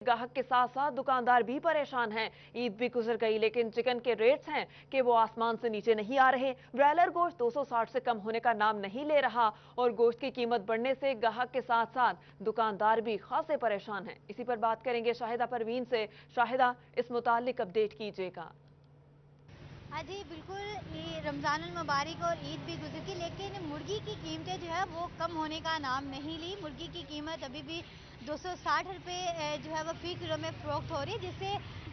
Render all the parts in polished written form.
ग्राहक के साथ साथ दुकानदार भी परेशान हैं। ईद भी गुजर गई लेकिन चिकन के रेट्स हैं कि वो आसमान से नीचे नहीं आ रहे। ब्रॉयलर गोश्त 260 से कम होने का नाम नहीं ले रहा और गोश्त की कीमत बढ़ने से ग्राहक के साथ साथ दुकानदार भी खासे परेशान हैं। इसी पर बात करेंगे शाहिदा परवीन से। शाहिदा, इस मुतालिक अपडेट कीजिएगा। हाँ जी, बिल्कुल। ये रमज़ानुल मुबारक और ईद भी गुज़र गई, लेकिन मुर्गी की कीमतें जो है वो कम होने का नाम नहीं ली। मुर्गी की कीमत अभी भी 260 रुपये जो है वो फ़ी किलो में फ़रोख्त हो रही है, जिससे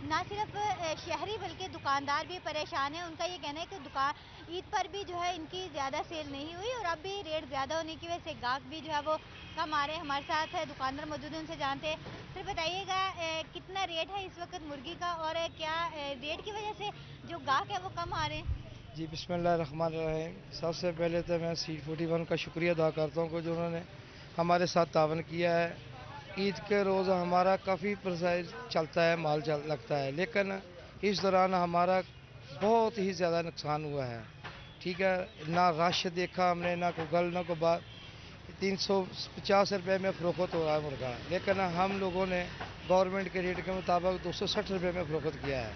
ना सिर्फ शहरी बल्कि दुकानदार भी परेशान हैं। उनका ये कहना है कि ईद पर भी जो है इनकी ज़्यादा सेल नहीं हुई और अब भी रेट ज़्यादा होने की वजह से गाहक भी जो है वो कम आ रहे हैं। हमारे साथ दुकानदार मौजूद हैं, उनसे जानते हैं। फिर बताइएगा कितना रेट है इस वक्त मुर्गी का और क्या रेट की वजह से जो गाहक है वो कम आ रहे हैं? जी, बिस्मिल्लाहिर्रहमानिर्रहीम। सबसे पहले तो मैं C41 का शुक्रिया अदा करता हूँ कि जो उन्होंने हमारे साथ तावन किया है। ईद के रोज़ हमारा काफ़ी प्राइस चलता है, माल चल लगता है, लेकिन इस दौरान हमारा बहुत ही ज़्यादा नुकसान हुआ है। ठीक है, ना रश देखा हमने, ना को गल ना को बात। 350 रुपये में फ़रोख्त हो रहा है मुर्गा, लेकिन हम लोगों ने गवर्नमेंट के रेट के मुताबिक 260 रुपये में फ़रोख्त किया है।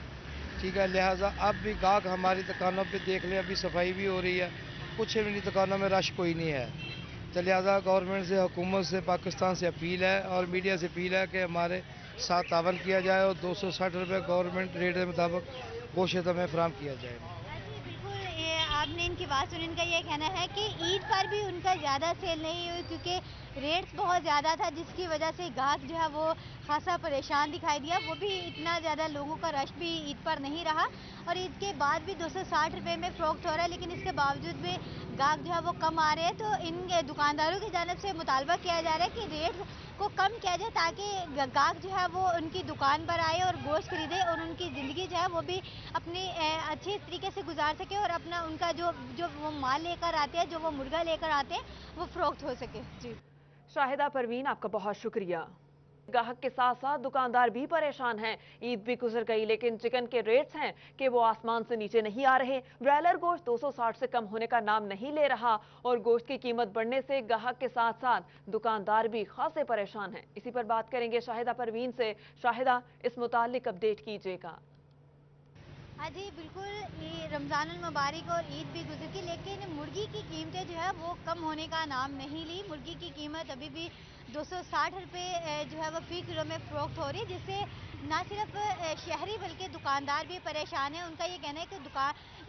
ठीक है, लिहाजा अब भी गाहक हमारी दुकानों पे देख लें, अभी सफाई भी हो रही है, कुछ भी दुकानों में रश कोई नहीं है। तो लिहाजा गवर्नमेंट से, हुकूमत से, पाकिस्तान से अपील है और मीडिया से अपील है कि हमारे साथ तावन किया जाए और 260 रुपये गवर्नमेंट रेट के मुताबिक गोश्त हमें फराम किया जाए। जी, बिल्कुल। ये आपने इनकी बात सुनी। इनका ये कहना है कि ईद पर भी उनका ज़्यादा सेल नहीं हुई क्योंकि रेट्स बहुत ज़्यादा था, जिसकी वजह से गाहक जो है वो खासा परेशान दिखाई दिया। वो भी इतना ज़्यादा लोगों का रश भी ईद पर नहीं रहा और ईद के बाद भी 260 रुपये में फ़रोख्त हो रहा है, लेकिन इसके बावजूद भी गाहक जो है वो कम आ रहे हैं। तो इन दुकानदारों की जानिब से मुतालबा किया जा रहा है कि रेट को कम किया जाए ताकि गाहक जो है वो उनकी दुकान पर आए और गोश्त खरीदे और उनकी ज़िंदगी जो है वो भी अपनी अच्छी तरीके से गुजार सके और अपना उनका जो जो वो माल लेकर आते हैं, जो वो मुर्गा लेकर आते हैं, वो फ़रोख्त हो सके। जी। शाहिदा परवीन, आपका बहुत शुक्रिया। ग्राहक के साथ साथ दुकानदार भी परेशान हैं। ईद भी गुजर गई लेकिन चिकन के रेट्स हैं कि वो आसमान से नीचे नहीं आ रहे। ब्रॉयलर गोश्त 260 से कम होने का नाम नहीं ले रहा और गोश्त की कीमत बढ़ने से ग्राहक के साथ साथ दुकानदार भी खासे परेशान हैं। इसी पर बात करेंगे शाहिदा परवीन से। शाहिदा, इस मुतालिक अपडेट कीजिएगा। हाँ जी, बिल्कुल। ये रमज़ानुल मुबारक और ईद भी गुज़र गई, लेकिन मुर्गी की कीमतें जो है वो कम होने का नाम नहीं ली। मुर्गी की कीमत अभी भी 260 रुपये जो है वो फ़ी किलो में फ़रोख्त हो रही है, जिससे ना सिर्फ शहरी बल्कि दुकानदार भी परेशान हैं। उनका ये कहना है कि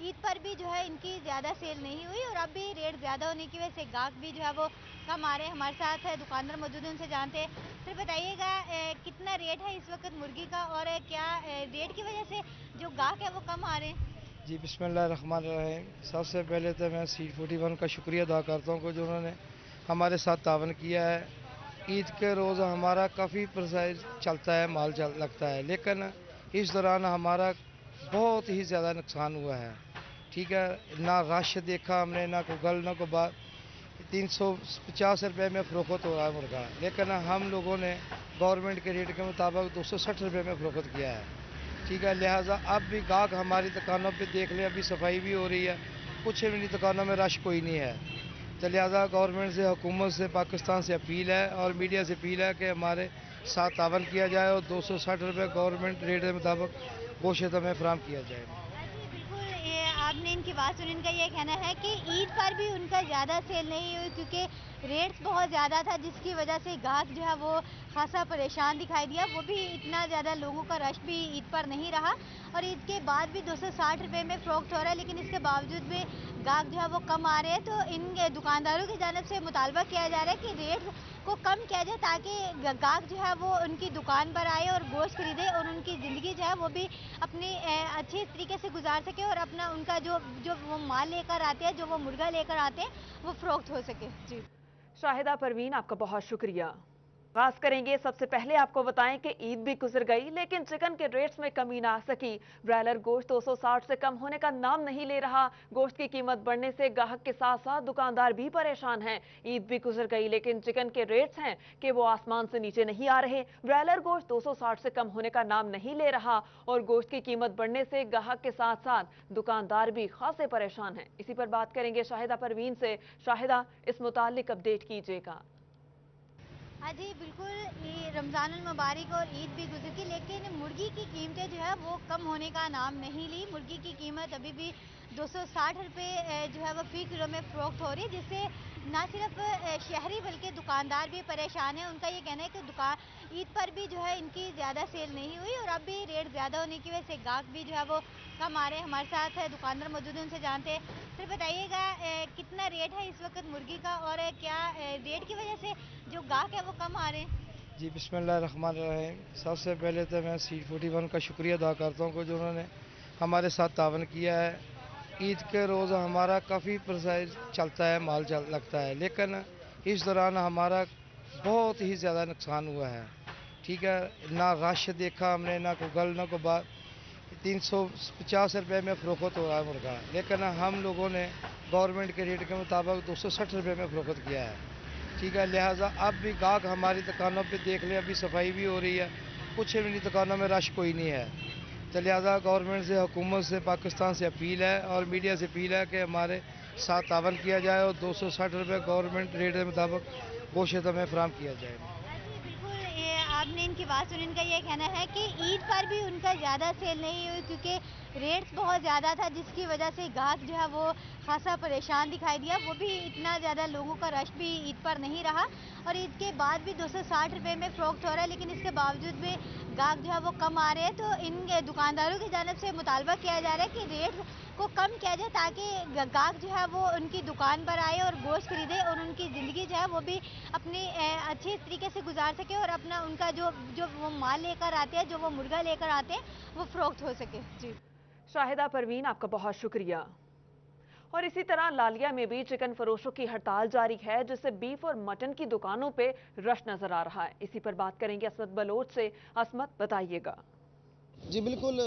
ईद पर भी जो है इनकी ज़्यादा सेल नहीं हुई और अब भी रेट ज़्यादा होने की वजह से गाहक भी जो है वो कम आ रहे हैं। हमारे साथ दुकानदार मौजूद हैं, उनसे जानते हैं। फिर बताइएगा कितना रेट है इस वक्त मुर्गी का और क्या रेट की वजह से जो गाहक है वो कम आ रहे हैं? जी, बिस्मिल्लाहिर्रहमानिर्रहीम। सबसे पहले तो मैं C41 का शुक्रिया अदा करता हूँ कि जो उन्होंने हमारे साथ तावन किया है। ईद के रोज़ हमारा काफ़ी प्राइस चलता है, माल चल लगता है, लेकिन इस दौरान हमारा बहुत ही ज़्यादा नुकसान हुआ है। ठीक है, ना रश देखा हमने, ना को गल ना को बात। 350 रुपये में फ़रोख्त हो रहा है मुर्गा, लेकिन हम लोगों ने गवर्नमेंट के रेट के मुताबिक 260 रुपये में फ़रोख्त किया है। ठीक है, लिहाजा अब भी गाहक हमारी दुकानों पे देख लें, अभी सफाई भी हो रही है, कुछ भी दुकानों में रश कोई नहीं है। तो लिहाजा गवर्नमेंट से, हुकूमत से, पाकिस्तान से अपील है और मीडिया से अपील है कि हमारे साथ तावन किया जाए और 260 रुपये गवर्नमेंट रेट के मुताबिक गोश्त हमें फराम किया जाए। जी, बिल्कुल। ये आपने इनकी बात सुनी। इनका ये कहना है कि ईद पर भी उनका ज़्यादा सेल नहीं हुई क्योंकि रेट्स बहुत ज़्यादा था, जिसकी वजह से गाहक जो है वो खासा परेशान दिखाई दिया। वो भी इतना ज़्यादा लोगों का रश भी ईद पर नहीं रहा और ईद के बाद भी 260 रुपये में फ़रोख्त हो रहा है, लेकिन इसके बावजूद भी गाहक जो है वो कम आ रहे हैं। तो इन दुकानदारों की जानिब से मुतालबा किया जा रहा है कि रेट को कम किया जाए ताकि गाहक जो है वो उनकी दुकान पर आए और गोश्त खरीदे और उनकी ज़िंदगी जो है वो भी अपनी अच्छी तरीके से गुजार सके और अपना उनका जो जो वो माल लेकर आते हैं, जो वो मुर्गा लेकर आते हैं, वो फ़रोख्त हो सके। जी। शाहिदा परवीन, आपका बहुत शुक्रिया। आगाज करेंगे। सबसे पहले आपको बताएं कि ईद भी गुजर गई लेकिन चिकन के रेट्स में कमी ना आ सकी। ब्रॉयलर गोश्त 260 से कम होने का नाम नहीं ले रहा। गोश्त की कीमत बढ़ने से ग्राहक के साथ साथ दुकानदार भी परेशान हैं। ईद भी गुजर गई लेकिन चिकन के रेट्स हैं कि वो आसमान से नीचे नहीं आ रहे। ब्रॉयलर गोश्त 260 से कम होने का नाम नहीं ले रहा और गोश्त की कीमत बढ़ने से ग्राहक के साथ साथ दुकानदार भी खासे परेशान हैं। इसी पर बात करेंगे शाहिदा परवीन से। शाहिदा, इस मुतालिक अपडेट कीजिएगा। हाँ जी, बिल्कुल। ये रमज़ानुल मुबारक और ईद भी गुज़र गई, लेकिन मुर्गी की कीमतें जो है वो कम होने का नाम नहीं ली। मुर्गी की कीमत अभी भी 260 रुपए जो है वो फ़ी किलो में फ़रोख्त हो रही है, जिससे ना सिर्फ शहरी बल्कि दुकानदार भी परेशान हैं। उनका ये कहना है कि ईद पर भी जो है इनकी ज़्यादा सेल नहीं हुई और अब भी रेट ज़्यादा होने की वजह से गाहक भी जो है वो कम आ रहे हैं। हमारे साथ दुकानदार मौजूद हैं, उनसे जानते हैं। सर बताइएगा, कितना रेट है इस वक़्त मुर्गी का और क्या रेट की वजह से जो गाहक है वो कम आ रहे हैं? जी बिस्मिल्लाहिर्रहमानिर्रहीम। सबसे पहले तो मैं C41 का शुक्रिया अदा करता हूँ कि जो उन्होंने हमारे साथ तावन किया है। ईद के रोज़ हमारा काफ़ी प्राइस चलता है, माल लगता है, लेकिन इस दौरान हमारा बहुत ही ज़्यादा नुकसान हुआ है। ठीक है, ना रश देखा हमने, ना कोई गल ना कोई बात। 350 रुपये में फ़रोख्त हो रहा है मुर्गा, लेकिन हम लोगों ने गवर्नमेंट के रेट के मुताबिक 260 रुपये में फ़रोख्त किया है। ठीक है, लिहाजा अब भी गाहक हमारी दुकानों पे देख ले, अभी सफाई भी हो रही है, कुछ भी नहीं, दुकानों में रश कोई नहीं है। तो लिहाजा गवर्नमेंट से, हुकूमत से, पाकिस्तान से अपील है और मीडिया से अपील है कि हमारे साथ तावन किया जाए और 260 रुपये गवर्नमेंट रेट के मुताबिक गोश्त हमें फराम किया जाए। जी, बिल्कुल। ये आपने इनकी बात सुनी। इनका ये कहना है कि ईद पर भी उनका ज़्यादा सेल नहीं हुई, क्योंकि रेट्स बहुत ज़्यादा था, जिसकी वजह से गाहक जो है वो खासा परेशान दिखाई दिया। वो भी इतना ज़्यादा लोगों का रश भी ईद पर नहीं रहा और ईद के बाद भी 260 रुपये में फ़रोख्त हो रहा है, लेकिन इसके बावजूद भी गाहक जो है वो कम आ रहे हैं। तो इन दुकानदारों की जानिब से मुतालबा किया जा रहा है कि रेट को कम किया जाए, ताकि गाहक जो है वो उनकी दुकान पर आए और गोश्त खरीदे और उनकी ज़िंदगी जो है वो भी अपनी अच्छे तरीके से गुजार सके और अपना उनका जो जो वो माल लेकर आते हैं, जो वो मुर्गा लेकर आते हैं, वो फ़रोख्त हो सके। जी। शाहिदा परवीन, आपका बहुत शुक्रिया। और इसी तरह लालिया में भी चिकन फरोशों की हड़ताल जारी है, जिससे बीफ और मटन की दुकानों पे रश नजर आ रहा है। इसी पर बात करेंगे असमत बलोच से। असमत, बताइएगा। जी बिल्कुल,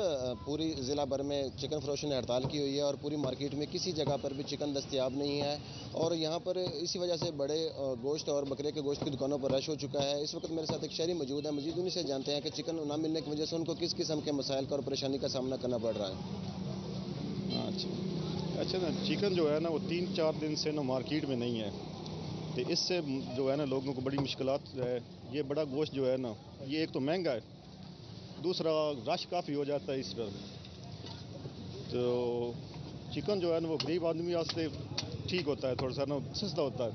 पूरी ज़िला भर में चिकन फरोशों ने हड़ताल की हुई है और पूरी मार्केट में किसी जगह पर भी चिकन दस्तयाब नहीं है और यहाँ पर इसी वजह से बड़े गोश्त और बकरे के गोश्त की दुकानों पर रश हो चुका है। इस वक्त मेरे साथ एक शहरी मौजूद है, मजीद उन्हीं से जानते हैं कि चिकन ना मिलने की वजह से उनको किस किस्म के मसाइल का और परेशानी का सामना करना पड़ रहा है। अच्छा ना, चिकन जो है ना वो 3-4 दिन से ना मार्केट में नहीं है, तो इससे जो है ना लोगों को बड़ी मुश्किलात है। ये बड़ा गोश्त जो है ना, ये एक तो महंगा है, दूसरा रश काफ़ी हो जाता है इस पर। तो चिकन जो है ना वो गरीब आदमी वास्ते ठीक होता है, थोड़ा सा ना सस्ता होता है,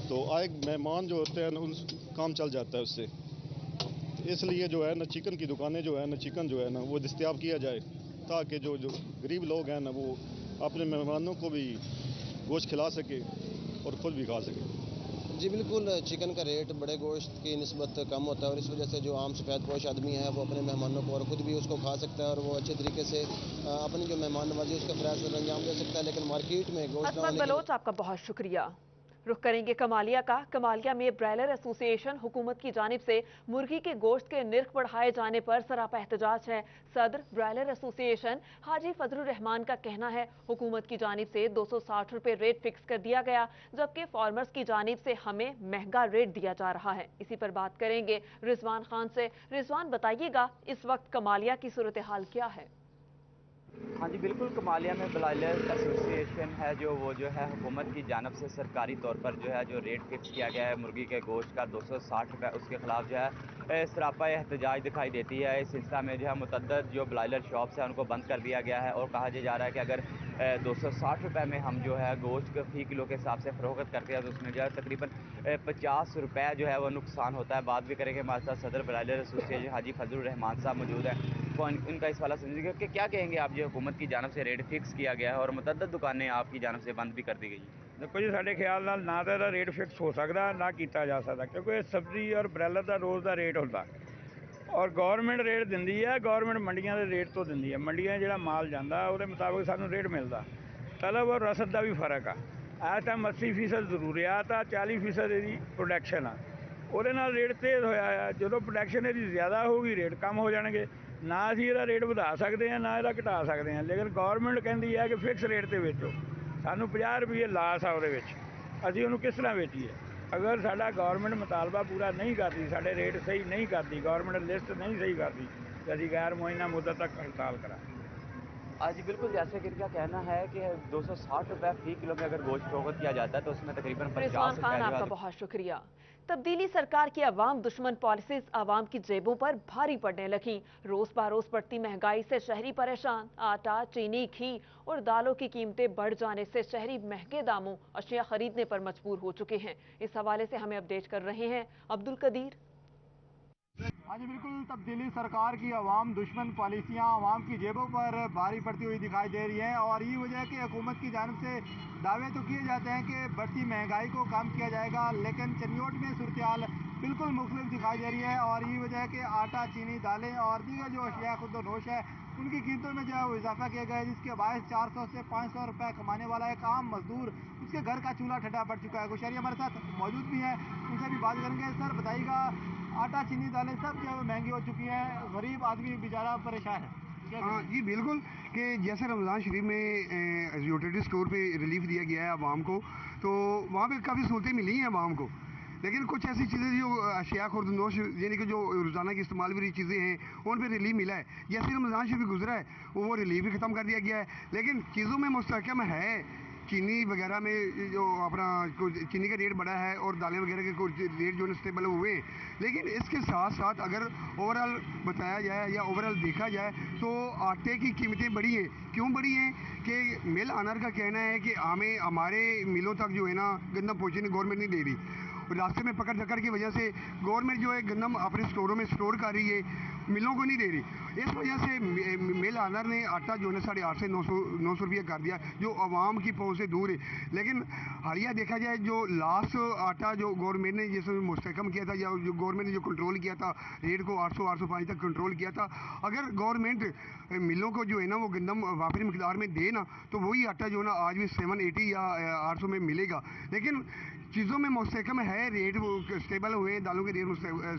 तो आए मेहमान जो होते हैं ना उन काम चल जाता है उससे। तो इसलिए जो है ना चिकन की दुकानें जो है ना, चिकन जो है ना वो दस्तयाब किया जाए, ताकि जो जो गरीब लोग हैं ना वो अपने मेहमानों को भी गोश्त खिला सके और ख़ुद भी खा सके। जी बिल्कुल, चिकन का रेट बड़े गोश्त की निस्बत कम होता है और इस वजह से जो आम सफ़ेद पोश आदमी है वो अपने मेहमानों को और ख़ुद भी उसको खा सकता है और वो अच्छे तरीके से अपनी जो मेहमान नवाजी उसका फ़राज़ अंजाम दे सकता है। लेकिन मार्केट में गोश्त ना असमत होने की बलोच, आपका बहुत शुक्रिया। रुख करेंगे कमालिया का। कमालिया में ब्रायलर एसोसिएशन हुकूमत की जानिब से मुर्गी के गोश्त के निर्ख बढ़ाए जाने पर सरापा एहतजाज है। सदर ब्रायलर एसोसिएशन हाजी फजलुर रहमान का कहना है, हुकूमत की जानिब से 260 रुपये रेट फिक्स कर दिया गया, जबकि फार्मर्स की जानिब से हमें महंगा रेट दिया जा रहा है। इसी पर बात करेंगे रिजवान खान से। रिजवान, बताइएगा इस वक्त कमालिया की सूरत हाल क्या है? हाँ जी बिल्कुल, कमालिया में ब्रायलर एसोसिएशन है वो जो है हुकूमत की जानब से सरकारी तौर पर जो है जो रेट फिक्स किया गया है मुर्गी के गोश्त का 260 रुपये, उसके खिलाफ जो है सरापा एहतजाज दिखाई देती है। इस सिलसिला में जो है मुतअद्दिद जो ब्रायलर शॉप्स हैं उनको बंद कर दिया गया है और कहा जा रहा है कि अगर 260 रुपये में हम जो है गोश्त फ़ी किलो के हिसाब से फ़रोख्त करते हैं तो उसमें जो है तकरीबन 50 रुपये जो है वो नुकसान होता है। बात भी करेंगे, हमारे साथ सदर ब्रायलर एसोसिएशन हाजी फजलुर रहमान साहब मौजूद हैं, तो इनका इस वाला समझिएगा कि क्या कहेंगे आप, जो हुकूमत की जानब से रेट फिक्स किया गया है और मुतअद्दिद दुकानें आपकी जानब से बंद भी कर दी गई। देखो जी, साढ़े ख्याल नाल ना तो रेट फिक्स हो सकता ना किया जा सकता, क्योंकि सब्जी और ब्रायलर का रोज़ का रेट होता और गौरमेंट रेट दिंदी है। गौरमेंट मंडियां के रेट तो दिंदी है, मंडियां जो माल जाता वो मुताबिक सानू रेट मिलता। तलब और रसद का भी फर्क आ। इस टाइम 80% जरूरियात आ, 40% इसकी प्रोडक्शन आ, वो रेट तेज़ होया। जो प्रोडक्शन इसकी ज़्यादा होगी रेट कम हो जाएंगे। ना असी इसका रेट बढ़ा सकते हैं ना इसका घटा सकते हैं, लेकिन गौरमेंट कहती है कि फिक्स रेट से बेचो। सानू 50 रुपये लास आ, असी उन्होंने किस तरह बेचीए? अगर साडा गौरमेंट मुतालबा पूरा नहीं करती, साडे रेट सही नहीं करती, गौरमेंट लिस्ट नहीं सही करती, तो असी गैर मुआयना मुद्दत तक हड़ताल करा। आज बिल्कुल जैसे कि इनका कहना है कि 260 रुपए फी किलो में अगर गोश्त फरोख्त किया जाता है तो उसमें तकरीबन रिजवान 50 खान, रुपए जो आपका है बहुत शुक्रिया। तब्दीली सरकार की अवाम दुश्मन पॉलिसीज अवाम की जेबों पर भारी पड़ने लगी। रोज बरोज बढ़ती महंगाई से शहरी परेशान। आटा, चीनी, घी और दालों की कीमतें बढ़ जाने से शहरी महंगे दामों अशिया खरीदने पर मजबूर हो चुके हैं। इस हवाले से हमें अपडेट कर रहे हैं अब्दुल कदीर। हाँ जी बिल्कुल, तब्दीली सरकार की अवाम दुश्मन पॉलिसियाँ अवाम की जेबों पर भारी पड़ती हुई दिखाई दे रही हैं और यही वजह है कि हुकूमत की जानब से दावे तो किए जाते हैं कि बढ़ती महंगाई को कम किया जाएगा, लेकिन चनियोट में सूरत हाल बिल्कुल मुख्तलिफ दिखाई दे रही है। और यही वजह है कि आटा, चीनी, दालें और दीगर जो अशिया खुर्द-ओ-नोश है उनकी कीमतों में जो है वो इजाफा किया गया है, जिसके बायस 400 से 500 रुपए कमाने वाला एक आम मजदूर उसके घर का चूल्हा ठंडा पड़ चुका है। कुछ शहरी हमारे साथ मौजूद भी हैं, उनसे भी बात करेंगे। सर बताइएगा, आटा, चीनी, दालें सब जो है महंगी हो चुकी हैं, गरीब आदमी बेचारा परेशान है। हाँ जी बिल्कुल, कि जैसे रमज़ान शरीफ में यूटिलिटी स्टोर पे रिलीफ दिया गया है आवाम को, तो वहाँ पे काफ़ी सहूलतें मिली हैं आवाम को, लेकिन कुछ ऐसी चीज़ें जो अशिया खुर्दनोश यानी कि जो रोज़ाना की इस्तेमाल वाली चीज़ें हैं उन पर रिलीफ मिला है। जैसे रमज़ान शरीफ गुजरा है वो रिलीफ भी ख़त्म कर दिया गया है, लेकिन चीज़ों में मुस्तहकम है। चीनी वगैरह में जो अपना चीनी का रेट बढ़ा है और दालें वगैरह के कुछ रेट जो है स्टेबल हुए हैं, लेकिन इसके साथ साथ अगर ओवरऑल बताया जाए या ओवरऑल देखा जाए तो आटे की कीमतें बढ़ी हैं। क्यों बढ़ी हैं कि मिल ऑनर का कहना है कि हमें हमारे मिलों तक जो है ना गंदम पहुँचने गवर्नमेंट नहीं दे रही। रास्ते में पकड़ धक्कड़ की वजह से गवर्नमेंट जो है गंदम अपने स्टोरों में स्टोर कर रही है, मिलों को नहीं दे रही। इस वजह से मिल ऑनर ने आटा जो है 850 से 900 रुपया कर दिया, जो आवाम की पहुँच से दूर है। लेकिन हालिया देखा जाए जो लास्ट आटा जो गवर्नमेंट ने जैसे मुस्तहकम किया था या जो गवर्नमेंट ने जो कंट्रोल किया था रेट को 800-805 तक कंट्रोल किया था, अगर गवर्नमेंट मिलों को जो है ना वो गंदम वाफिर मिकदार में दे ना तो वही आटा जो है ना आज भी 780 या 800 में मिलेगा। लेकिन चीज़ों में मुस्तहकम है, रेट वो स्टेबल हुए हैं, दालों के रेट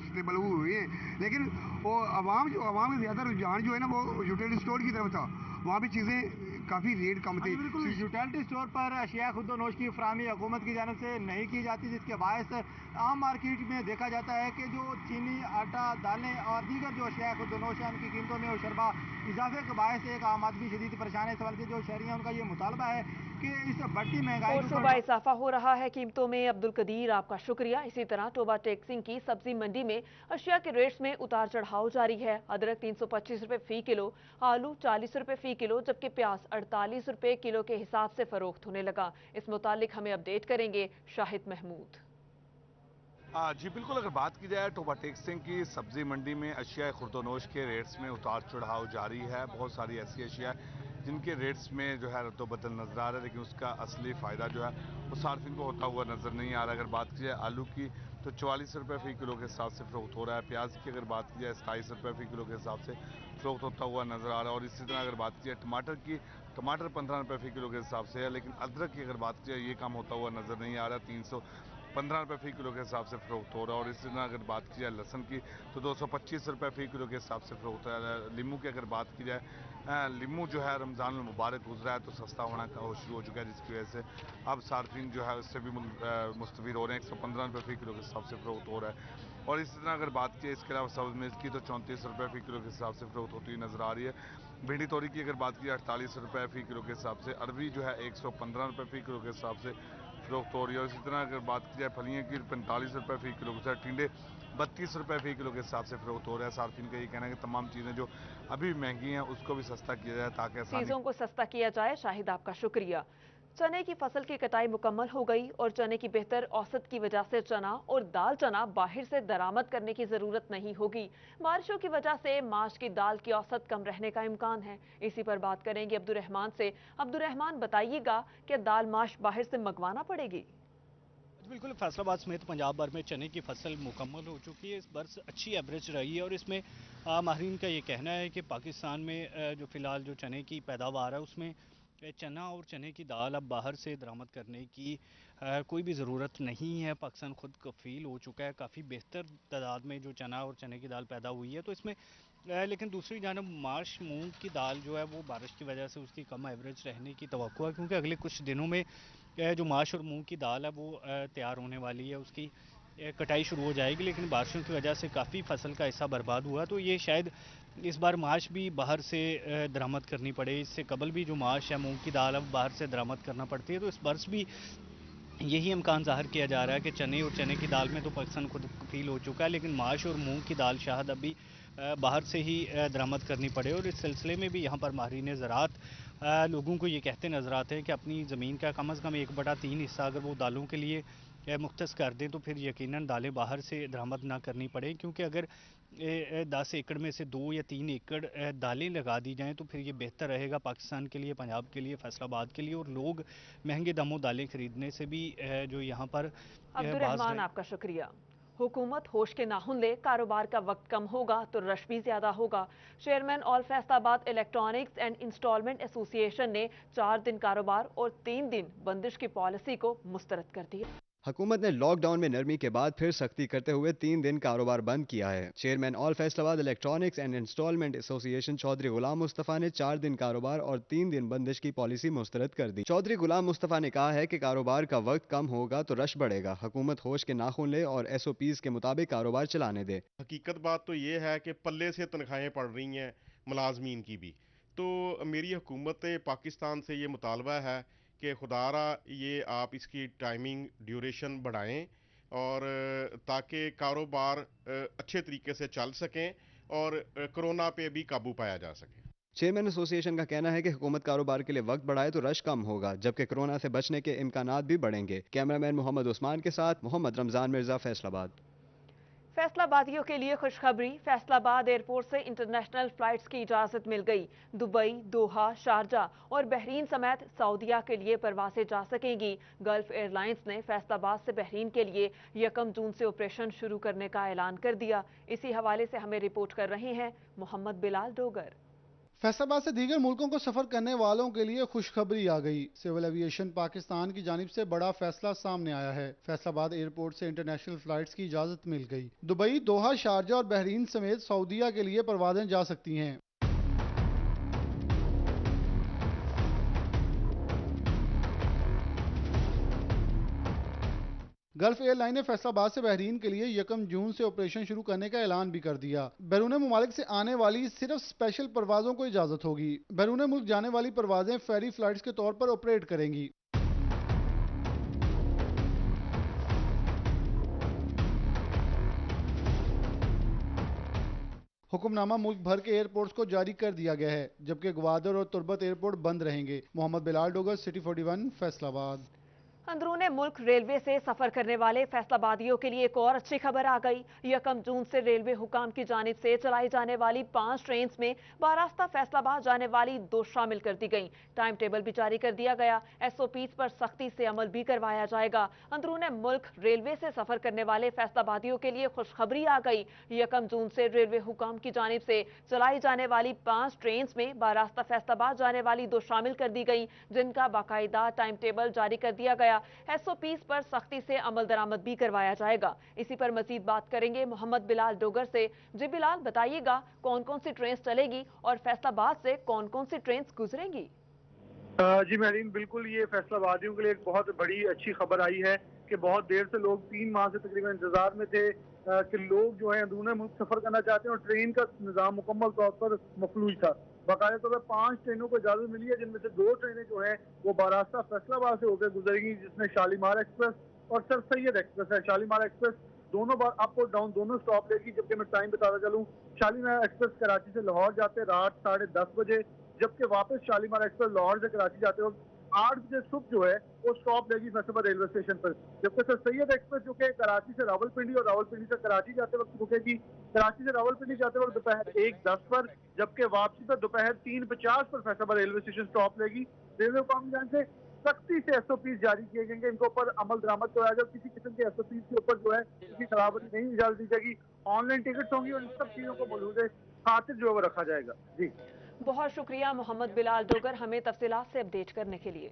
स्टेबल हुए हैं, लेकिन वो आवाम का ज़्यादा रुझान जो है ना वो यूटिलिटी स्टोर की तरफ था, वहाँ भी चीज़ें काफ़ी रेट कम थे। बिल्कुल, यूटिलिटी स्टोर पर अशिया खुर्द-ओ-नोश की फराहमी हुकूमत की जानब से नहीं की जाती, जिसके बायस आम मार्केट में देखा जाता है कि जो चीनी, आटा, दालें और दीगर जो अशिया खुर्द-ओ-नोश है उनकी कीमतों में शरबा इजाफे के बायस एक आम आदमी शदीद परेशान है। इस सवाल के जो शहरी हैं उनका ये मुतालबा है कि इस बढ़ती महंगाई और शुबा इजाफा हो रहा है कीमतों में। अब्दुल कदीर, आपका शुक्रिया। इसी तरह टोबा टेक्सिंग की सब्जी मंडी में अशिया के रेट्स में उतार चढ़ाव जारी है। अदरक 325 रुपए फी किलो, आलू 40 रुपए फी किलो, जबकि प्याज 48 रुपए किलो के हिसाब से फरोख्त होने लगा। इस मुतालिक हमें अपडेट करेंगे शाहिद महमूद। जी बिल्कुल, अगर बात की जाए टोबा टेक्सिंग की सब्जी मंडी में अशिया खुर्दोनोश के रेट्स में उतार चढ़ाव जारी है। बहुत सारी ऐसी अशिया जिनके रेट्स में जो है रद्दोबदल नज़र आ रहा है, लेकिन उसका असली फ़ायदा जो है वो सार्फिन को होता हुआ नज़र नहीं आ रहा। अगर बात की जाए आलू की तो 44 रुपये फ़ी किलो के हिसाब से फ़रोख्त हो रहा है। प्याज की अगर बात की जाए 27 रुपये फ़ी किलो के हिसाब से फ़रोख्त होता हुआ नज़र आ रहा है। और इसी तरह अगर बात की जाए टमाटर की, टमाटर 15 रुपये फ़ी किलो के हिसाब से है, लेकिन अदरक की अगर बात की जाए ये काम होता हुआ नज़र नहीं आ रहा। 315 रुपये फ़ी किलो के हिसाब से फ़रोख्त हो रहा है। और इसी तरह अगर बात की जाए लहसुन की तो 225 रुपये फ़ी किलो के हिसाब से फ़रोख्त हो रहा है। लीमू की अगर बात की जाए, लीमू जो है रमज़ान मुबारक गुजरा है तो सस्ता होना शुरू हो चुका है, जिसकी वजह से अब सार्फिन जो है उससे भी मुस्तफ़ीद हो रहे हैं। 115 रुपये फ़ी किलो के हिसाब से फ़रोख्त हो रहा है। और इसी तरह अगर बात की इसके अलावा सब्ज़ मिर्च की तो 34 रुपये फ़ी किलो के हिसाब से फ़रोख्त होती हुई नज़र आ रही है। भिंडी तोरी की अगर बात की 48 रुपये फ़ी किलो के हिसाब से, अरबी जो है 115 रुपये फ़ी किलो के हिसाब से फ़रोख्त हो रही है। और इसी तरह अगर बात की जाए फलियों की 45 रुपये फ़ी किलो के साथ, टिंडे 32 रुपये फ़ी किलो के हिसाब से फ़रोख्त हो रहा है। सार्फिन का ये कहना है कि तमाम चीज़ें जो अभी महंगी हैं उसको भी सस्ता किया जाए ताकि आसानी चीजों को सस्ता किया जाए। शाहिद, आपका शुक्रिया। चने की फसल की कटाई मुकम्मल हो गई और चने की बेहतर औसत की वजह से चना और दाल चना बाहर से दरामद करने की जरूरत नहीं होगी। बारिशों की वजह से मार्च की दाल की औसत कम रहने का इम्कान है। इसी पर बात करेंगे अब्दुर्रहमान से। अब्दुर्रहमान, बताइएगा कि दाल माश बाहर से मंगवाना पड़ेगी? बिल्कुल, फैसलाबाद समेत पंजाब भर में चने की फसल मुकम्मल हो चुकी है। इस बरस अच्छी एवरेज रही है और इसमें माहिरीन का ये कहना है कि पाकिस्तान में जो फ़िलहाल जो चने की पैदावार है उसमें चना और चने की दाल अब बाहर से दरामद करने की कोई भी ज़रूरत नहीं है। पाकिस्तान खुद कफ़ील हो चुका है, काफ़ी बेहतर तादाद में जो चना और चने की दाल पैदा हुई है। तो इसमें लेकिन दूसरी जानब माश मूंग की दाल जो है वो बारिश की वजह से उसकी कम एवरेज रहने की तवक्को है, क्योंकि अगले कुछ दिनों में जो माश और मूंग की दाल है वो तैयार होने वाली है। उसकी कटाई शुरू हो जाएगी, लेकिन बारिशों की वजह से काफ़ी फसल का हिस्सा बर्बाद हुआ। तो ये शायद इस बार माश भी बाहर से दरामद करनी पड़े। इससे कबल भी जो माश है, मूंग की दाल, अब बाहर से दरामद करना पड़ती है। तो इस वर्ष भी यही इम्कान ज़ाहिर किया जा रहा है कि चने और चने की दाल में तो पाकिस्तान खुद कफील हो चुका है, लेकिन माश और मूंग की दाल शायद अभी बाहर से ही दरामद करनी पड़े। और इस सिलसिले में भी यहाँ पर माहिरीन ज़राअत लोगों को ये कहते नज़र आते हैं कि अपनी ज़मीन का कम से कम 1/3 हिस्सा अगर वो दालों के लिए मुख्तस कर दें तो फिर यकीनन दालें बाहर से दरामद ना करनी पड़े, क्योंकि अगर 10 एकड़ में से 2 या 3 एकड़ दालें लगा दी जाएं तो फिर ये बेहतर रहेगा पाकिस्तान के लिए, पंजाब के लिए, फैसलाबाद के लिए। और लोग महंगे दामों दालें खरीदने से भी जो यहाँ पर अब्दुर्रहमान, आपका शुक्रिया। हुकूमत होश के नाखून ले, कारोबार का वक्त कम होगा तो रश भी ज्यादा होगा। Chairman all Faisalabad electronics and installment association ने 4 दिन कारोबार और 3 दिन बंदिश की पॉलिसी को मुस्तरद कर दिया। हुकूमत ने लॉकडाउन में नरमी के बाद फिर सख्ती करते हुए 3 दिन कारोबार बंद किया है। Chairman all Faisalabad electronics and installment association Chaudhry Ghulam Mustafa ने 4 दिन कारोबार और 3 दिन बंदिश की पॉलिसी मुस्तरद कर दी। चौधरी गुलाम मुस्तफ़ा ने कहा है कि कारोबार का वक्त कम होगा तो रश बढ़ेगा। हुकूमत होश के नाखून ले और SOPs के मुताबिक कारोबार चलाने दे। हकीकत बात तो ये है कि पल्ले से तनख्वाहें पड़ रही हैं मुलाजमीन की भी। तो मेरी हुकूमत पाकिस्तान से ये मुतालबा है कि खुदारा ये आप इसकी टाइमिंग ड्यूरेशन बढ़ाएं और ताकि कारोबार अच्छे तरीके से चल सकें और कोरोना पे भी काबू पाया जा सके। चेयरमैन एसोसिएशन का कहना है कि हुकूमत कारोबार के लिए वक्त बढ़ाए तो रश कम होगा, जबकि कोरोना से बचने के इम्कानात भी बढ़ेंगे। कैमरामैन मोहम्मद उस्मान के साथ मोहम्मद रमजान मिर्जा, फैसलाबाद। फैसलाबादियों के लिए खुशखबरी, फैसलाबाद एयरपोर्ट से इंटरनेशनल फ्लाइट्स की इजाजत मिल गई। दुबई, दोहा, शारजाह और बहरीन समेत सऊदीया के लिए परवासें जा सकेंगी। गल्फ एयरलाइंस ने फैसलाबाद से बहरीन के लिए 1 जून से ऑपरेशन शुरू करने का ऐलान कर दिया। इसी हवाले से हमें रिपोर्ट कर रहे हैं मोहम्मद बिलाल डोगर। फैसलाबाद से दीगर मुल्कों को सफर करने वालों के लिए खुशखबरी आ गई। सिविल एविएशन पाकिस्तान की जानिब से बड़ा फैसला सामने आया है। फैसलाबाद एयरपोर्ट से इंटरनेशनल फ्लाइट्स की इजाजत मिल गई। दुबई, दोहा, शारजा और बहरीन समेत सऊदीया के लिए परवाजें जा सकती हैं। गल्फ एयरलाइन ने फैसलाबाद से बहरीन के लिए 1 जून से ऑपरेशन शुरू करने का ऐलान भी कर दिया। बैरून मुमालिक से आने वाली सिर्फ स्पेशल परवाजों को इजाजत होगी। बैरून मुल्क जाने वाली परवाजें फेरी फ्लाइट्स के तौर पर ऑपरेट करेंगी। हुक्मनामा मुल्क भर के एयरपोर्ट्स को जारी कर दिया गया है, जबकि ग्वादर और तुर्बत एयरपोर्ट बंद रहेंगे। मोहम्मद बिलाल डोगर, सिटी 41, फैसलाबाद। अंदरूने मुल्क रेलवे से सफर करने वाले फैसलाबादियों के लिए एक और अच्छी खबर आ गई। 1 जून से रेलवे हुकाम की जानिब से चलाई जाने वाली 5 ट्रेन में बारास्ता फैसलाबाद जाने वाली 2 शामिल कर दी गई। टाइम टेबल भी जारी कर दिया गया। SOPs पर सख्ती से अमल भी करवाया जाएगा। अंदरूने मुल्क रेलवे से सफर करने वाले फैसलाबादियों के लिए खुशखबरी आ गई। 1 जून से रेलवे हुकाम की जानिब से चलाई जाने वाली 5 ट्रेन में बारास्ता फैसलाबाद जाने वाली 2 शामिल कर दी गई, जिनका बाकायदा टाइम टेबल जारी कर दिया गया। SOPs पर सख्ती से अमल दरामद भी करवाया जाएगा। इसी पर मजीद बात करेंगे मोहम्मद बिलाल डोगर से। जी बिलाल, बताइएगा कौन कौन सी ट्रेन चलेगी और फैसलाबाद से कौन कौन सी ट्रेन गुजरेंगी? जी महरीन, बिल्कुल ये फैसलाबादियों के लिए एक बहुत बड़ी अच्छी खबर आई है कि बहुत देर से लोग 3 माह से तकरीबन इंतजार में थे कि लोग जो है अंदरूनी मुल्क सफर करना चाहते हैं और ट्रेन का निज़ाम मुकम्मल तौर पर मफलूज था। बाकायदा तौर पर 5 ट्रेनों को इजाजत मिली है, जिनमें से 2 ट्रेनें जो है वो बारास्ता फैसलाबाद से होकर गुजरेगी, जिसमें शालीमार एक्सप्रेस और सर सैयद एक्सप्रेस है। शालीमार एक्सप्रेस दोनों बार अप और डाउन दोनों स्टॉप लेगी, जबकि मैं टाइम बताता चलूँ, शालीमार एक्सप्रेस कराची से लाहौर जाते रात 10:30 बजे, जबकि वापस शालीमार एक्सप्रेस लाहौर से कराची जाते वक्त 8 बजे सुबह जो है वो स्टॉप लेगी फैसलाबाद रेलवे स्टेशन पर। जबकि सर सैयद एक्सप्रेस जो कि कराची से रावलपिंडी और रावलपिंडी से कराची जाते वक्त रुकेगी, कराची से रावलपिंडी जाते वक्त दोपहर 1:10 पर, जबकि वापसी पर दोपहर 3:50 पर फैसलाबाद रेलवे स्टेशन स्टॉप लेगी। रेलवे कॉम से सख्ती से SOPs जारी किए गए, इनके ऊपर अमल दरामद कराया जाए। किसी किस्म के SOPs के ऊपर जो है किसी खराबी नहीं इजाजत दी जाएगी। ऑनलाइन टिकट्स होंगी और इन सब चीजों को मौजूद खातिर जो है वो रखा जाएगा। जी बहुत शुक्रिया मोहम्मद बिलाल डोगर, हमें तफसीलात से अपडेट करने के लिए।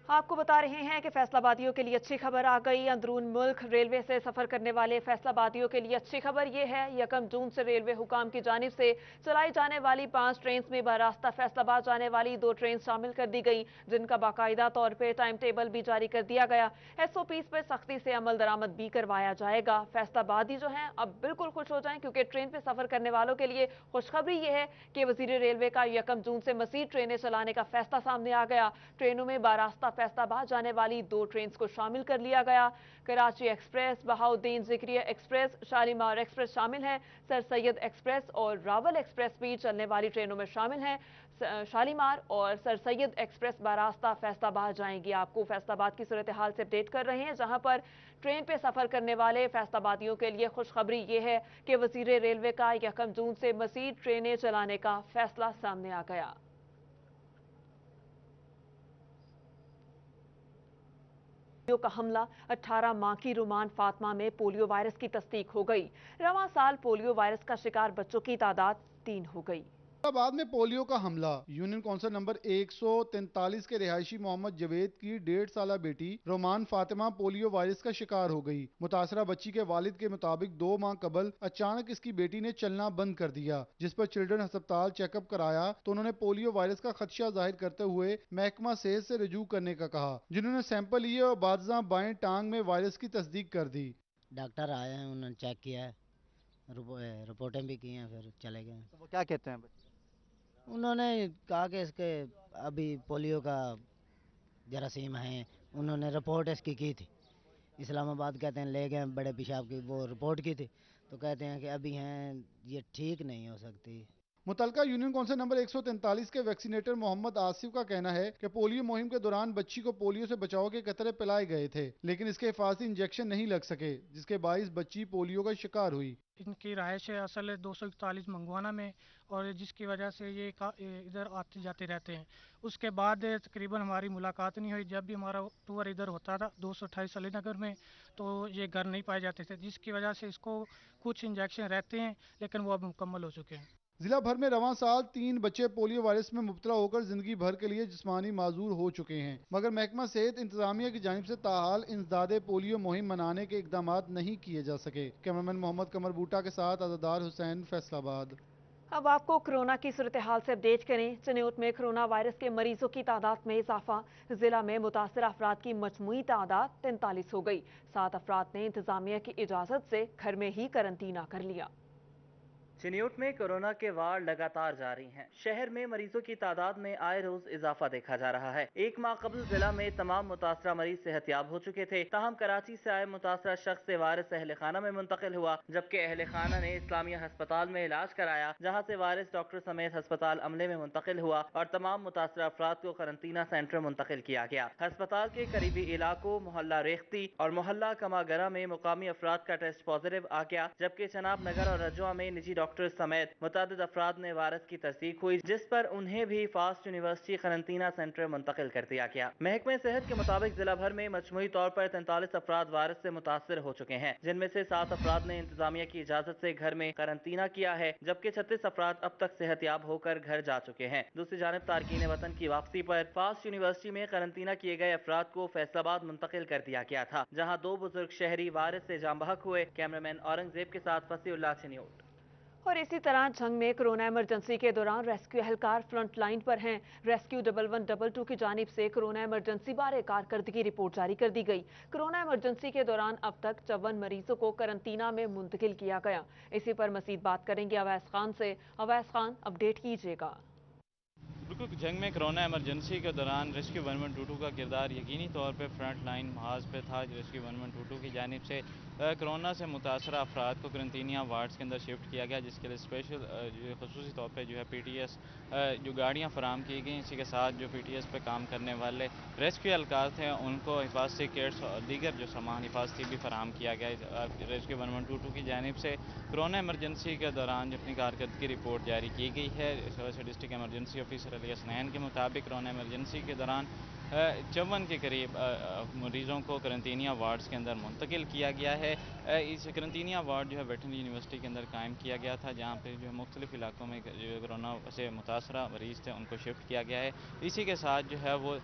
आपको बता रहे हैं कि फैसलाबादियों के लिए अच्छी खबर आ गई। अंदरून मुल्क रेलवे से सफर करने वाले फैसलाबादियों के लिए अच्छी खबर यह है, 1 जून से रेलवे हुकाम की जानिब से चलाई जाने वाली 5 ट्रेन में बरास्ता फैसलाबाद जाने वाली 2 ट्रेन शामिल कर दी गई, जिनका बाकायदा तौर पर टाइम टेबल भी जारी कर दिया गया। SOPs पर सख्ती से अमल दरामद भी करवाया जाएगा। फैसलाबादी जो है अब बिल्कुल खुश हो जाएं, क्योंकि ट्रेन पर सफर करने वालों के लिए खुशखबरी यह है कि वजीर रेलवे का 1 जून से मजीद ट्रेनें चलाने का फैसला सामने आ गया। ट्रेनों में बरास्ता फैसलाबाद जाने वाली 2 ट्रेन को शामिल कर लिया गया। Karachi express, Bahauddin Zakariya express, Shalimar express शामिल है। सर सैयद एक्सप्रेस और रावल एक्सप्रेस भी चलने वाली ट्रेनों में शामिल हैं। शालीमार और सर सैयद एक्सप्रेस बरास्ता फैसलाबाद जाएंगी। आपको फैसलाबाद की सूरत हाल से अपडेट कर रहे हैं, जहां पर ट्रेन पे सफर करने वाले फैसलाबादियों के लिए खुशखबरी ये है कि वजीर रेलवे का 1 जून से मजीद ट्रेनें चलाने का फैसला सामने आ गया। का हमला, 18 माह की रुमान फातिमा में पोलियो वायरस की तस्दीक हो गई। रवां साल पोलियो वायरस का शिकार बच्चों की तादाद 3 हो गई। बाद में पोलियो का हमला, यूनियन काउंसिल नंबर 143 के रिहायशी मोहम्मद जवेद की 1.5 साला बेटी रोमान फातिमा पोलियो वायरस का शिकार हो गई। मुतासरा बच्ची के वालिद के मुताबिक 2 माह कबल अचानक इसकी बेटी ने चलना बंद कर दिया, जिस पर चिल्ड्रन अस्पताल चेकअप कराया तो उन्होंने पोलियो वायरस का खदशा जाहिर करते हुए महकमा सेहत से रजू करने का कहा, जिन्होंने सैंपल लिए और बादशाह बाएं टांग में वायरस की तस्दीक कर दी। डॉक्टर आए हैं, उन्होंने चेक किया है, रिपोर्टें भी की हैं, फिर चले गए। तो वो क्या कहते हैं? उन्होंने कहा कि इसके अभी पोलियो का जरासीम है। उन्होंने रिपोर्ट इसकी की थी, इस्लामाबाद कहते हैं ले गए, बड़े पेशाब की वो रिपोर्ट की थी, तो कहते हैं कि अभी हैं, ये ठीक नहीं हो सकती। मुतलका यूनियन काउंसिल नंबर 143 के वैक्सीनेटर मोहम्मद आसिफ का कहना है कि पोलियो मुहिम के दौरान बच्ची को पोलियो से बचाव के कतरे पिलाए गए थे, लेकिन इसके हिफाजती इंजेक्शन नहीं लग सके, जिसके बाइस बच्ची पोलियो का शिकार हुई। इनकी रहायश है असल 241 मंगवाना में, और जिसकी वजह से ये इधर आते जाते रहते हैं। उसके बाद तकरीबन हमारी मुलाकात नहीं हुई। जब भी हमारा टूर इधर होता था 228 अलीनगर में, तो ये घर नहीं पाए जाते थे, जिसकी वजह से इसको कुछ इंजेक्शन रहते हैं, लेकिन वो अब मुकम्मल हो चुके हैं। जिला भर में रवां साल 3 बच्चे पोलियो वायरस में मुब्तला होकर जिंदगी भर के लिए जिस्मानी माजूर हो चुके हैं, मगर महकमा सेहत इंतजामिया की जानिब से ताहाल इंसदादे पोलियो मुहिम मनाने के इकदाम नहीं किए जा सके। कैमरामैन मोहम्मद कमर बूटा के साथ आज़ादार हुसैन, फैसलाबाद। अब आपको कोरोना की सूरत हाल से अपडेट करें। चिन्यूट में कोरोना वायरस के मरीजों की तादाद में इजाफा, जिला में मुतासर अफराद की मजमूई तादाद 43 हो गई। 7 अफराद ने इंतजामिया की इजाजत से घर में ही करंतना कर लिया। चिन्यूट में कोरोना के वार लगातार जारी हैं। शहर में मरीजों की तादाद में आए रोज इजाफा देखा जा रहा है। 1 माह कबल जिला में तमाम मुतासरा मरीज सेहतियाब हो चुके थे, ताहम कराची से आए मुतासरा शख्स से वायरस अहल खाना में मुंतकिल हुआ, जबकि अहल खाना ने इस्लामिया अस्पताल में इलाज कराया, जहाँ से वायरस डॉक्टर समेत अस्पताल अमले में मुंतकिल हुआ और तमाम मुतासरा अफराद को करंतना सेंटर मुंतकिल किया गया। अस्पताल के करीबी इलाकों मोहल्ला रेख्ती और मोहल्ला कमागरा में मुकामी अफराद का टेस्ट पॉजिटिव आ गया, जबकि चनाब नगर और रजुआ में निजी डॉक्टर समेत मुतादिद अफराद में वायरस की तस्दीक हुई, जिस पर उन्हें भी फास्ट यूनिवर्सिटी करंतना सेंटर मुंतकिल कर दिया गया। महकमे सेहत के मुताबिक जिला भर में मजमूई तौर पर 43 अफराद वायरस से मुतासर हो चुके हैं, जिनमें से 7 अफराद ने इंतजामिया की इजाजत से घर में करंतना किया है, जबकि 36 अफराद अब तक सेहतियाब होकर घर जा चुके हैं। दूसरी जानब तारकीन वतन की वापसी पर फास्ट यूनिवर्सिटी में करंतना किए गए अफराद को फैसलाबाद मुंतकिल कर दिया गया था, जहाँ 2 बुजुर्ग शहरी वायरस से जाम बहक हुए। कैमरामैन औरंगजेब के साथ फसीउल्लाह, चिन्यूट। और इसी तरह जंग में कोरोना इमरजेंसी के दौरान रेस्क्यू एहलकार फ्रंट लाइन पर हैं। रेस्क्यू 1122 की जानिब से कोरोना इमरजेंसी बारे कारकर्दगी रिपोर्ट जारी कर दी गई। कोरोना इमरजेंसी के दौरान अब तक 54 मरीजों को करंतना में मुंतकिल किया गया। इसी पर मजीद बात करेंगे अवैस खान से। अवैस खान, अपडेट कीजिएगा। बिल्कुल, जंग में कोरोना इमरजेंसी के दौरान रेस्क्यू 1122 का किरदार यकीनी तौर पर फ्रंट लाइन महाज पे था। रेस्क्यू 1122 की जानिब से कोरोना से मुतासरा अफराद को करंतना वार्ड्स के अंदर शिफ्ट किया गया, जिसके लिए स्पेशल खसूसी तौर पर जो है PTS जो गाड़ियाँ फराम की गई। इसी के साथ जो PTS पे काम करने वाले रेस्क्यू एहलकार थे उनको हिफाजती किट्स और दीगर जो सामान हिफाजती भी फराम किया गया। रेस्क्यू 1122 की जानिब से कोरोना इमरजेंसी के दौरान जो अपनी कारकर्दगी रिपोर्ट जारी की गई है। District emergency officer Ali Hasnain के मुताबिक कोरोना इमरजेंसी के दौरान 54 के करीब मरीज़ों को करंतनिया वार्ड्स के अंदर मुंतकिल किया गया है। इस करंतनिया वार्ड जो है वेटरनरी यूनिवर्सिटी के अंदर कायम किया गया था, जहाँ पे जो है मुख्तलिफ़ इलाकों में जो कोरोना से मुतासरा मरीज़ थे उनको शिफ्ट किया गया है। इसी के साथ जो है वो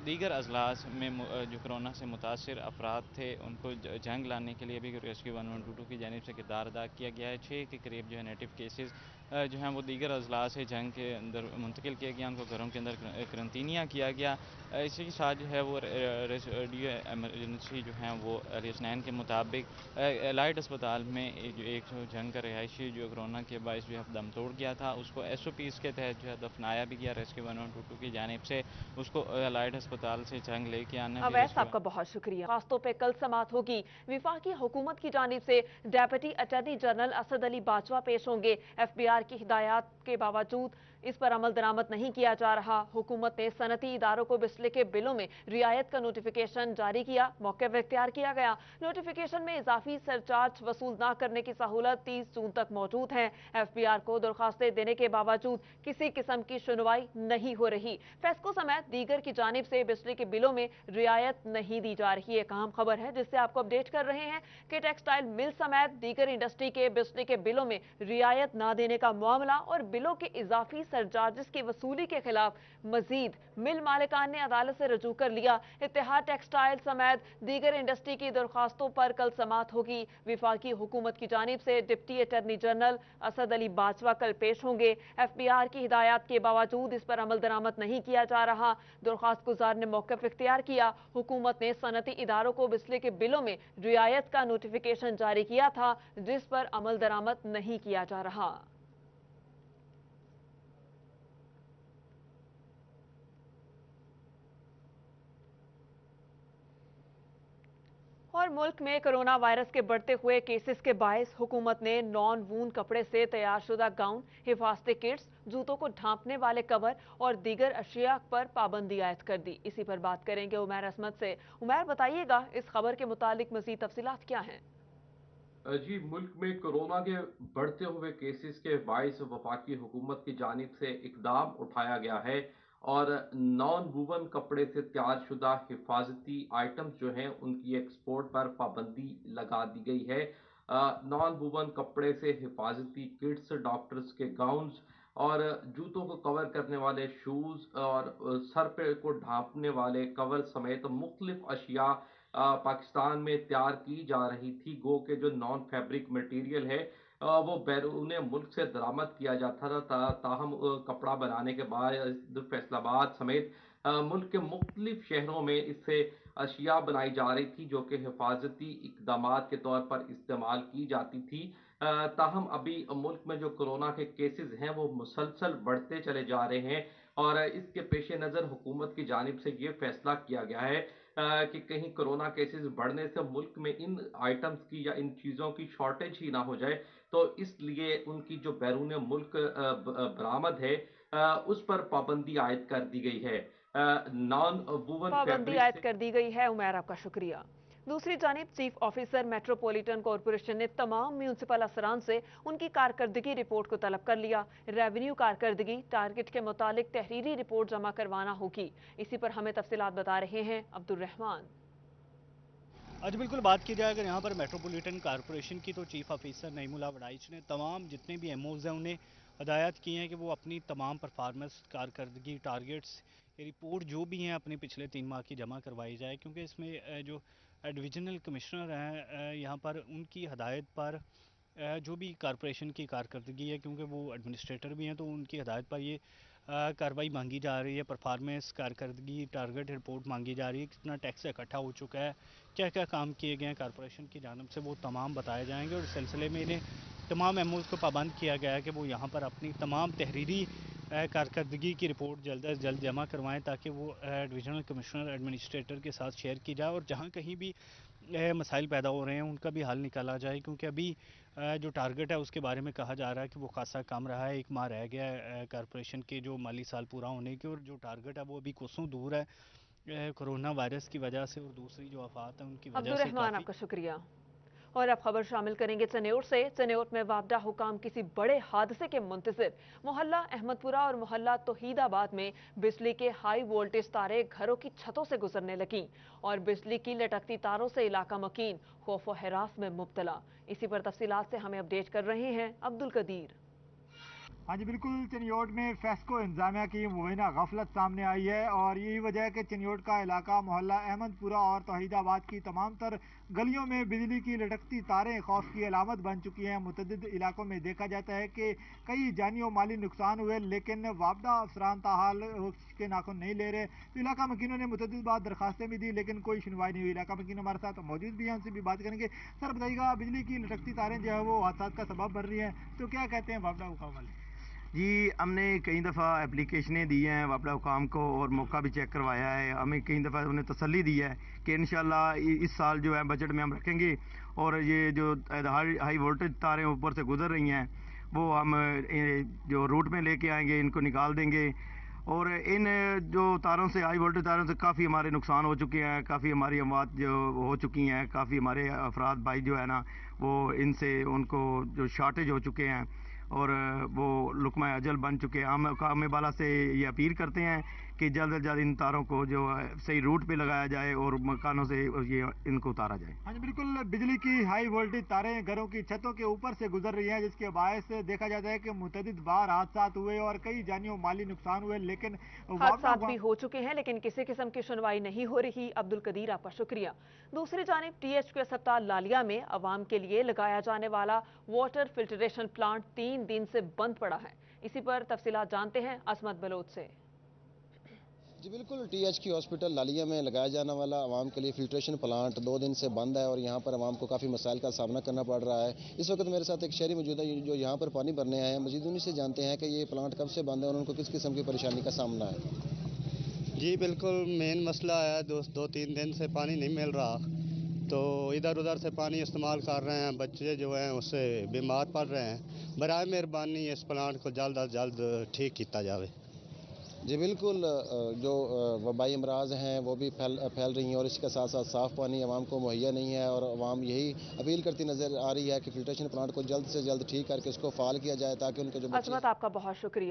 दीगर अजलास में जो कोरोना से मुतासर अफराद थे उनको जंग लाने के लिए भी रेस्क्यू 1122 की जानिब से किरदार अदा किया गया है। 6 के करीब जो है नेटिव केसेस जो हैं वो दीगर अजला से जंग के अंदर मुंतकिल किया गया, उनको घरों के अंदर करंतनिया किया गया। इसी के साथ जो है वो रेडियो एमरजेंसी जो हैं वो रेसनैन के मुताबिक एलाइट अस्पताल में जो एक जंग का रिहायशी जो कोरोना के बायस जो है दम तोड़ गया था, उसको SOPs के तहत जो है दफनाया भी गया रेस्क्यू 1122 की जानिब से। उसको एलाइट अस्पताल से जंग लेके आना भी अवैस आपका बहुत शुक्रिया। खासतौर पे कल समात होगी। विफाकी हुकूमत की जानिब से deputy attorney general Asad Ali Bajwa पेश होंगे। FBR की हिदायत के बावजूद इस पर अमल दरामद नहीं किया जा रहा। हुकूमत ने सनती इदारों को बिजली के बिलों में रियायत का नोटिफिकेशन जारी किया। मौक़िफ़ इख्तियार किया गया। नोटिफिकेशन में इजाफी सरचार्ज वसूल न करने की सहूलत 30 जून तक मौजूद है। FBR को दरखास्तें देने के बावजूद किसी किस्म की सुनवाई नहीं हो रही। फेस्को समेत दीगर की जानिब से बिजली के बिलों में रियायत नहीं दी जा रही। एक अहम खबर है जिससे आपको अपडेट कर रहे हैं कि टेक्सटाइल मिल समेत दीगर इंडस्ट्री के बिजली के बिलों में रियायत न देने का मामला और बिलों के इजाफी सरचार्जेस की वसूली के खिलाफ मजीद मिल मालिकान ने अदालत से रजू कर लिया। इत्तेहाद टेक्सटाइल समेत दीगर इंडस्ट्री की दरखास्तों पर कल समात होगी। विफाकी हुकूमत की जानिब से deputy attorney general Asad Ali Bajwa कल पेश होंगे। FBR की हिदायत के बावजूद इस पर अमल दरामद नहीं किया जा रहा। दरखास्त गुजार ने मौक़िफ़ इख्तियार किया। हुकूमत ने सनती इदारों को बिजली के बिलों में रियायत का नोटिफिकेशन जारी किया था, जिस पर अमल दरामद नहीं किया जा रहा। और मुल्क में कोरोना वायरस के बढ़ते हुए केसेस के बायस हुकूमत ने नॉन वून कपड़े से तैयार शुदा गाउन, हिफाजती किट्स, जूतों को ढांपने वाले कवर और दीगर अशिया पर पाबंदी आयद कर दी। इसी पर बात करेंगे उमैर असमत से। उमैर, बताइएगा इस खबर के मुतालिक मजीद तफसीलात क्या हैं? जी, मुल्क में कोरोना के बढ़ते हुए केसेस के बायस वफाकी हुकूमत की जानिब से इकदाम उठाया गया है और नॉन वूवन कपड़े से तैयार शुदा हिफाजती आइटम्स जो हैं उनकी एक्सपोर्ट पर पाबंदी लगा दी गई है। नॉन वूवन कपड़े से हिफाजती किट्स, डॉक्टर्स के गाउन्स और जूतों को कवर करने वाले शूज़ और सर पे को ढांपने वाले कवर समेत मुख्तलिफ अशिया पाकिस्तान में तैयार की जा रही थी। गो के जो नॉन फैब्रिक मटेरियल है वो बैरून मुल्क से दरामद किया जाता था। ताहम कपड़ा बनाने के बाद फैसलाबाद समेत मुल्क के मुख्तलिफ शहरों में इससे अशिया बनाई जा रही थी जो कि हिफाजती इकदामात के तौर पर इस्तेमाल की जाती थी। ताहम अभी मुल्क में जो कोरोना के केसेस हैं वो मुसलसल बढ़ते चले जा रहे हैं और इसके पेश नज़र हुकूमत की जानिब से ये फैसला किया गया है कि कहीं कोरोना केसेस बढ़ने से मुल्क में इन आइटम्स की या इन चीज़ों की शॉर्टेज ही ना हो जाए, तो इसलिए उनकी जो बैरून मुल्क बरामद है उस पर पाबंदी आयद कर दी गई है। नॉन वूवन पाबंदी फैब्रिक आयद कर दी गई है। उमैर, आपका शुक्रिया। दूसरी जानिब चीफ ऑफिसर मेट्रोपॉलिटन कॉरपोरेशन ने तमाम म्यूनसिपल अफसरान से उनकी कारकर्दगी रिपोर्ट को तलब कर लिया। रेवेन्यू कारकर्दगी टारगेट के मुतालिक तहरीरी रिपोर्ट जमा करवाना होगी। इसी पर हमें तफसीलात बता रहे हैं अब्दुल रहमान। आज बिल्कुल बात की जाए अगर यहाँ पर मेट्रोपॉलिटन कॉरपोरेशन की, तो चीफ ऑफिसर नईमुल्ला वडाइच ने तमाम जितने भी एमओज हैं उन्हें हदायत की हैं कि वो अपनी तमाम परफॉर्मेंस, कारकर्दगी, टारगेट्स, रिपोर्ट जो भी हैं अपने पिछले 3 माह की जमा करवाई जाए, क्योंकि इसमें जो डिविजनल कमिश्नर हैं यहाँ पर उनकी हदायत पर जो भी कॉरपोरेशन की कारकर्दगी है, क्योंकि वो एडमिनिस्ट्रेटर भी हैं, तो उनकी हदायत पर ये कार्रवाई मांगी जा रही है। परफॉर्मेंस, कारकर्दगी, टारगेट रिपोर्ट मांगी जा रही है, कितना टैक्स इकट्ठा हो चुका है, क्या क्या काम किए गए हैं कॉरपोरेशन की जानब से, वो तमाम बताए जाएंगे। और इस सिलसिले में इन्हें तमाम एमओज को पाबंद किया गया है कि वो यहाँ पर अपनी तमाम तहरीरी कारकर्दगी की रिपोर्ट जल्द अज जल्द जमा करवाएं, ताकि वो डिविजनल कमिश्नर, एडमिनिस्ट्रेटर के साथ शेयर की जाए और जहाँ कहीं भी मसाइल पैदा हो रहे हैं उनका भी हल निकाला जाए। क्योंकि अभी जो टारगेट है उसके बारे में कहा जा रहा है कि वो खासा कम रहा है, 1 माह रह गया है कॉरपोरेशन के जो माली साल पूरा होने के, और जो टारगेट है वो अभी कोसों दूर है कोरोना वायरस की वजह से, और दूसरी जो आफात है उनकी वजह अब्दुल से रहमान, काफ़ी। आपका शुक्रिया। और अब खबर शामिल करेंगे चन्योट से। चन्योट में वापडा हुकाम किसी बड़े हादसे के मुंतज़िर। मोहल्ला अहमदपुरा और मोहल्ला तौहीदाबाद में बिजली के हाई वोल्टेज तारें घरों की छतों से गुजरने लगीं और बिजली की लटकती तारों से इलाका मकीन खौफ व हरास में मुब्तला। इसी पर तफसीलात से हमें अपडेट कर रहे हैं अब्दुल कदीर। हाँ जी बिल्कुल, चनियोट में फेस्को इंतजामिया की मुबैना गफलत सामने आई है और यही वजह है कि चनियोट का इलाका मोहल्ला अहमदपुरा और तौहीदाबाद की तमाम तर गलियों में बिजली की लटकती तारें खौफ की अलामत बन चुकी हैं। मुतअद्दिद इलाकों में देखा जाता है कि कई जानी और माली नुकसान हुए, लेकिन वापडा अफसरान ताहाल के नाखुन नहीं ले रहे। तो इलाका मकीनों ने मुतअद्दिद बार दरखास्तें भी दी, लेकिन कोई सुनवाई नहीं हुई। इलाका मकीन हमारे साथ मौजूद भी हैं, उनसे भी बात करेंगे। सर बताइएगा, बिजली की लटकती तारें जो है वो हादसा का सबब बन रही हैं, तो क्या कहते हैं वापडा हुकाम वाले? जी, हमने कई दफ़ा एप्लीकेशनें दी हैं वापडा हुकाम को और मौका भी चेक करवाया है। हमें कई दफ़ा उन्हें तसल्ली दी है कि इंशाल्लाह इस साल जो है बजट में हम रखेंगे और ये जो हाई वोल्टेज तारें ऊपर से गुजर रही हैं वो हम जो रूट में लेके आएंगे, इनको निकाल देंगे। और इन जो तारों से, हाई वोल्टेज तारों से काफ़ी हमारे नुकसान हो चुके हैं, काफ़ी हमारी अमवात जो हो चुकी हैं, काफ़ी हमारे अफराद भाई जो है ना वो इनसे उनको जो शार्टेज हो चुके हैं और वो लुकमा अजल बन चुके हैं। हम काम बाला से ये अपील करते हैं कि जल्द से जल्द इन तारों को जो सही रूट पे लगाया जाए और मकानों से ये इनको उतारा जाए। हाँ जी बिल्कुल, बिजली की हाई वोल्टेज तारें घरों की छतों के ऊपर से गुजर रही हैं, जिसके बायस देखा जाता है कि मुतअद्दिद बार हादसा हुए और कई जानी और माली नुकसान हुए, लेकिन हादसा भी हो चुके हैं लेकिन किसी किस्म की सुनवाई नहीं हो रही। अब्दुल कदीर, आपका शुक्रिया। दूसरी जानिब THQ अस्पताल लालिया में अवाम के लिए लगाया जाने वाला वाटर फिल्ट्रेशन प्लांट 3 दिन से बंद पड़ा है। इसी पर तफसीलात जानते हैं असमत बलोच से। जी बिल्कुल, THQ हॉस्पिटल लालिया में लगाया जाने वाला आवाम के लिए फिल्ट्रेशन प्लांट 2 दिन से बंद है और यहाँ पर आवाम को काफ़ी मसाइल का सामना करना पड़ रहा है। इस वक्त मेरे साथ एक शहरी मौजूद है जो यहाँ पर पानी भरने आए हैं। मजीद उन्हीं से जानते हैं कि ये प्लांट कब से बंद है और उनको किस किस्म की परेशानी का सामना है। जी बिल्कुल, मेन मसला है 2-3 दिन से पानी नहीं मिल रहा, तो इधर उधर से पानी इस्तेमाल कर रहे हैं। बच्चे जो हैं उससे बीमार पड़ रहे हैं। बराए मेहरबानी इस प्लांट को जल्द अज जल्द ठीक किया जाए। जी बिल्कुल, जो वबाई अमराज हैं वो भी फैल रही हैं और इसके साथ साथ साफ़ पानी आवाम को मुहैया नहीं है और आवाम यही अपील करती नज़र आ रही है कि फिल्ट्रेशन प्लांट को जल्द से जल्द ठीक करके उसको फ़ाल किया जाए ताकि उनके जो असमत, आपका बहुत शुक्रिया।